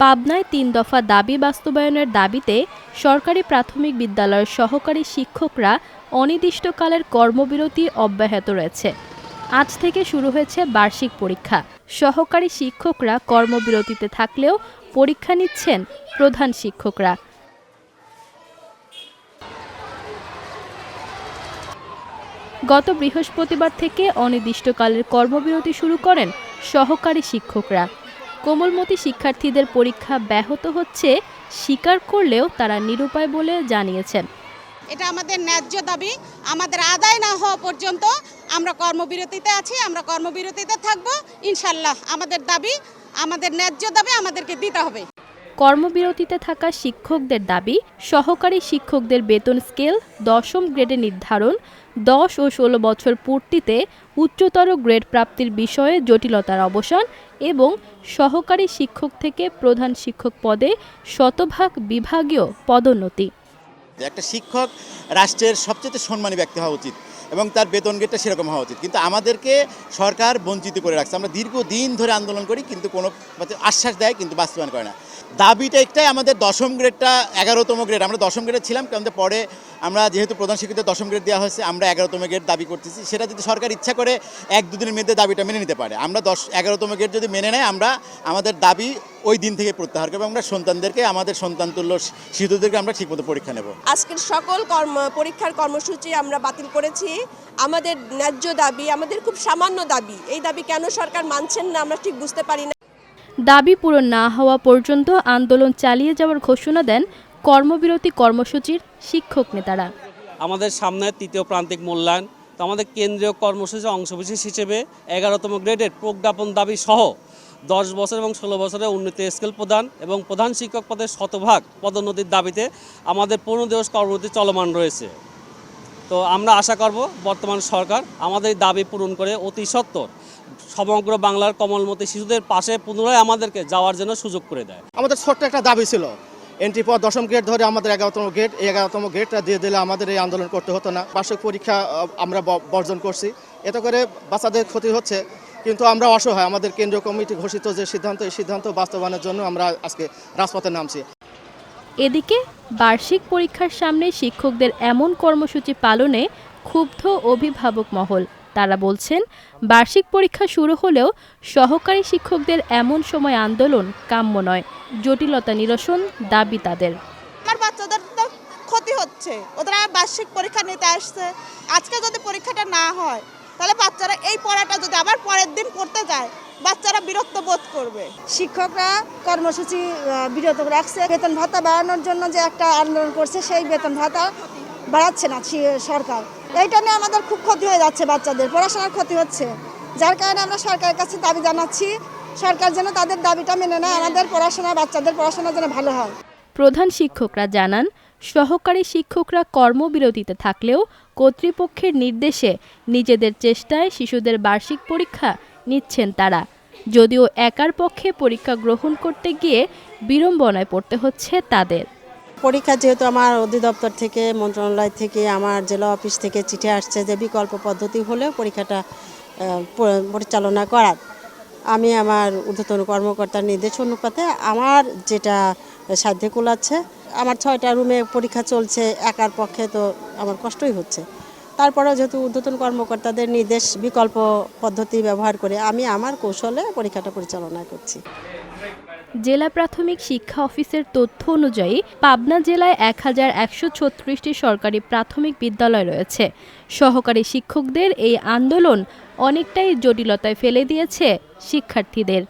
পাবনায় ৩ দফা দাবি বাস্তবায়নের দাবিতে সরকারি প্রাথমিক বিদ্যালয়ের সহকারী শিক্ষকরা অনির্দিষ্টকালের কর্মবিরতি অব্যাহত রয়েছে। আজ থেকে শুরু হয়েছে বার্ষিক পরীক্ষা। সহকারী শিক্ষকরা কর্মবিরতিতে থাকলেও পরীক্ষা নিচ্ছেন প্রধান শিক্ষকরা। গত বৃহস্পতিবার থেকে অনির্দিষ্টকালের কর্মবিরতি শুরু করেন সহকারী শিক্ষকরা। কোমলমতি শিক্ষার্থীদের পরীক্ষা ব্যাহত হচ্ছে স্বীকার করলেও তারা নিরুপায় বলে জানিয়েছেন। এটা আমাদের ন্যায্য দাবি, আমাদের আদায় না হওয়া পর্যন্ত আমরা কর্মবিরতিতে আছি, আমরা কর্মবিরতিতে থাকব। ইনশাল্লাহ আমাদের দাবি, আমাদের ন্যায্য দাবি আমাদেরকে দিতে হবে। কর্মবিরতিতে থাকা শিক্ষকদের দাবি, সহকারী শিক্ষকদের বেতন স্কেল ১০ম গ্রেডে নির্ধারণ, ১০ ও ১৬ বছর পূর্তিতে উচ্চতর গ্রেড প্রাপ্তির বিষয়ে জটিলতার অবসান এবং সহকারী শিক্ষক থেকে প্রধান শিক্ষক পদে শতভাগ বিভাগীয় পদোন্নতি। একটা শিক্ষক রাষ্ট্রের সবচেয়ে সম্মানী ব্যক্তি হওয়া উচিত এবং তার বেতন গ্রেডটা সেরকম হওয়া উচিত, কিন্তু আমাদেরকে সরকার বঞ্চিত করে রাখছে। আমরা দীর্ঘদিন ধরে আন্দোলন করি, কিন্তু কোনো আশ্বাস দেয় কিন্তু বাস্তবায়ন করে না। দাবিটা একটাই, আমাদের ১০ম গ্রেডটা ১১তম গ্রেড। আমরা ১০ম গ্রেডে ছিলাম, কারণ পরে আমরা যেহেতু প্রধান শিক্ষকদের 10ম গ্রেড দেওয়া হয়েছে, আমরা 11তম গ্রেড দাবি করতেছি। সেটা যদি সরকার ইচ্ছা করে ১-২ দিনের মধ্যে দাবিটা মেনে নিতে পারে, আমরা 11তম গ্রেড যদি মেনে নেয়, আমরা আমাদের দাবি ওই দিন থেকে প্রত্যাহার করবো। আমরা সন্তানদেরকে, আমাদের সন্তানতুল্য শিশুদেরকে আমরা ঠিকমতো পরীক্ষা নেব। আজকের সকল পরীক্ষার কর্মসূচি আমরা বাতিল করেছি। আমাদের ন্যায্য দাবি, আমাদের খুব সামান্য দাবি, এই দাবি কেন সরকার মানছেন না আমরা ঠিক বুঝতে পারি না। দাবি পূরণ না হওয়া পর্যন্ত আন্দোলন চালিয়ে যাওয়ার ঘোষণা দেন কর্মবিরতি কর্মসূচির শিক্ষক নেতারা। আমাদের সামনে তৃতীয় প্রান্তিক মূল্যায়ন, তো আমাদের কেন্দ্রীয় কর্মসূচির অংশবিশেষ হিসেবে 11তম গ্রেডের প্রজ্ঞাপন দাবি সহ 10 বছর এবং 16 বছরের উন্নতি স্কেল প্রদান এবং প্রধান শিক্ষক পদের শতভাগ পদোন্নতির দাবিতে আমাদের 15 দিবস কর্মসূচি চলমান রয়েছে। তো আমরা আশা করব বর্তমান সরকার আমাদের দাবি পূরণ করে অতি সত্বর সমগ্র বাংলার কোমলমতি শিশুদের পাশে পুনরায় আমাদেরকে যাওয়ার জন্য সুযোগ করে দেয়। আমাদের ছোট্ট একটা দাবি ছিল, এন্ট্রি পর 10ম গ্রেড ধরে আমাদের 11তম গ্রেড, এই 11তম গ্রেডটা দিয়ে দিলে আমাদের এই আন্দোলন করতে হতো না। বার্ষিক পরীক্ষা আমরা বর্জন করছি, এতে করে বাচ্চাদের ক্ষতি হচ্ছে, কিন্তু আমরা অসহায়। আমাদের কেন্দ্রীয় কমিটি ঘোষিত যে সিদ্ধান্ত, এই সিদ্ধান্ত বাস্তবায়নের জন্য আমরা আজকে রাজপথে নামছি। এদিকে বার্ষিক পরীক্ষার সামনে শিক্ষকদের এমন কর্মসূচি পালনে ক্ষুব্ধ অভিভাবক মহল। তারা বলছেন, বার্ষিক পরীক্ষা শুরু হলেও সহকারী শিক্ষকদের এমন সময় আন্দোলন কাম্য নয়। জটিলতা নিরসন দাবি তাদের। আমার বাচ্চাদের তো ক্ষতি হচ্ছে, ওরা বার্ষিক পরীক্ষা নিতে আসছে। আজকে যদি পরীক্ষাটা না হয়, তাহলে বাচ্চারা এই পড়াটা যদি আবার পরের দিন পড়তে যায়, বাচ্চারা বিরক্ত বোধ করবে। শিক্ষকরা কর্মসূচি বিরত রাখছে। বেতন ভাতা বাড়ানোর জন্য যে একটা আন্দোলন করছে, সেই বেতন ভাতা বাড়াচ্ছে না সরকার। এইটা নিয়ে আমাদের খুব ক্ষতি হয়ে যাচ্ছে, বাচ্চাদের পড়াশোনার ক্ষতি হচ্ছে। যার কারণে আমরা সরকারের কাছে দাবি জানাচ্ছি, সরকার যেন তাদের দাবিটা মেনে নেয়, আমাদের পড়াশোনা, বাচ্চাদের পড়াশোনা যেন ভালো হয়। প্রধান শিক্ষকরা জানান, সহকারী শিক্ষকরা কর্মবিরতিতে থাকলেও কর্তৃপক্ষের নির্দেশে নিজেদের চেষ্টায় শিশুদের বার্ষিক পরীক্ষা নিচ্ছেন তারা। যদিও একার পক্ষে পরীক্ষা গ্রহণ করতে গিয়ে বিড়ম্বনায় পড়তে হচ্ছে তাদের। পরীক্ষা যেহেতু আমার অধিদপ্তর থেকে, মন্ত্রণালয় থেকে, আমার জেলা অফিস থেকে চিঠি আসছে যে বিকল্প পদ্ধতি হলেও পরীক্ষাটা পরিচালনা করার, আমি আমার ঊর্ধ্বতন কর্মকর্তার নির্দেশ অনুপাতে আমার যেটা সাধ্যে কুলাচ্ছে, আমার 6টা রুমে পরীক্ষা চলছে, একার পক্ষে তো আমার কষ্টই হচ্ছে। তারপরেও যেহেতু ঊর্ধ্বতন কর্মকর্তাদের নির্দেশ, বিকল্প পদ্ধতি ব্যবহার করে আমি আমার কৌশলে পরীক্ষাটা পরিচালনা করছি। জেলা প্রাথমিক শিক্ষা অফিসের তথ্য অনুযায়ী পাবনা জেলায় 1136টি সরকারি প্রাথমিক বিদ্যালয় রয়েছে। সহকারী শিক্ষকদের এই আন্দোলন অনেকটাই জটিলতায় ফেলে দিয়েছে শিক্ষার্থীদের।